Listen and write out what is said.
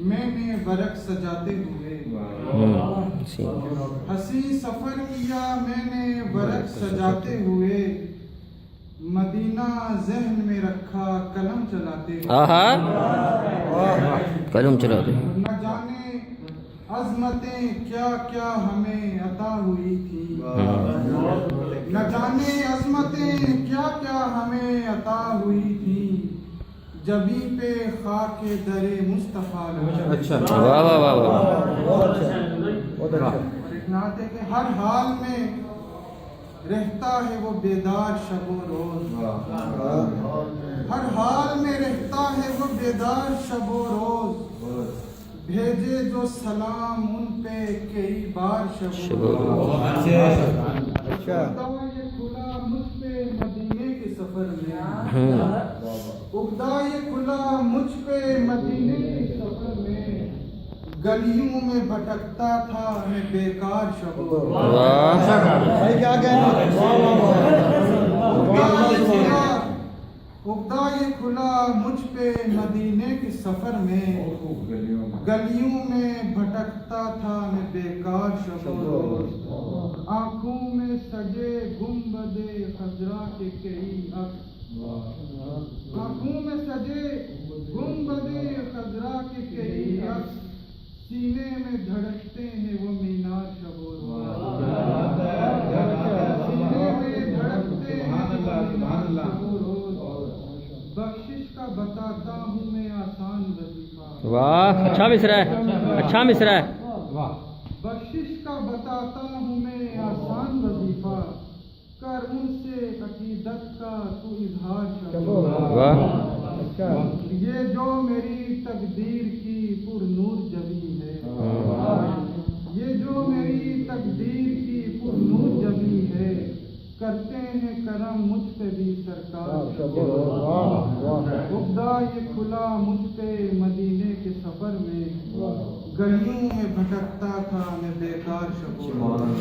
میں نے ورق سجاتے ہوئے ہنسی سفر کیا میں نے ورق سجاتے ہوئے مدینہ ذہن میں رکھا قلم چلاتے قلم چلاتے نہ جانے عظمتیں کیا کیا ہمیں عطا ہوئی تھی نہ جانے عظمتیں کیا کیا ہمیں عطا ہوئی تھی جبی پہ خاک در مصطفیٰ واہ واہ واہ واہ اور ایک نعت ہے کہ ہر حال میں رہتا ہے وہ بیدار شب و روز ہر حال میں رہتا ہے وہ بیدار شب و روز بھیجے جو سلام ان پہ کئی بار شب و روز یہ کھلا مجھ پہ مدینے کے سفر میں اگدا یہ کھلا مجھ پہ مدینے کے سفر میں گلیوں میں بھٹکتا تھا میں بیکار شب و روز اگدا یہ کھلا مجھ پہ مدینے کے سفر میں گلیوں میں بھٹکتا تھا میں بیکار شب و روز آنکھوں میں سجے گنبد خضرا کے کئی عکس آنکھوں میں سجے گنبد خضرا کے کئی عکس سینے میں دھڑکتے ہیں وہ مینار شب و روز سینے میں دھڑکتے ہیں وہ مینار شب و روز بخشش کا بتاتا ہوں میں آسان وظیفہ واہ اچھا مصرع ہے اچھا مصرع ہے بخشش کا بتاتا ہوں میں آسان وظیفہ کر ان سے عقیدت کا تو اظہار شب و روز واہ یہ جو میری تقدیر کی پر نور جبی ہے یہ جو میری تقدیر کی پر نور جبی ہے کرتے ہیں کرم مجھ پہ بھی سرکار اگدا یہ کھلا مجھ پہ مدینے کے سفر میں گلیوں میں بھٹکتا تھا میں بیکار شب و روز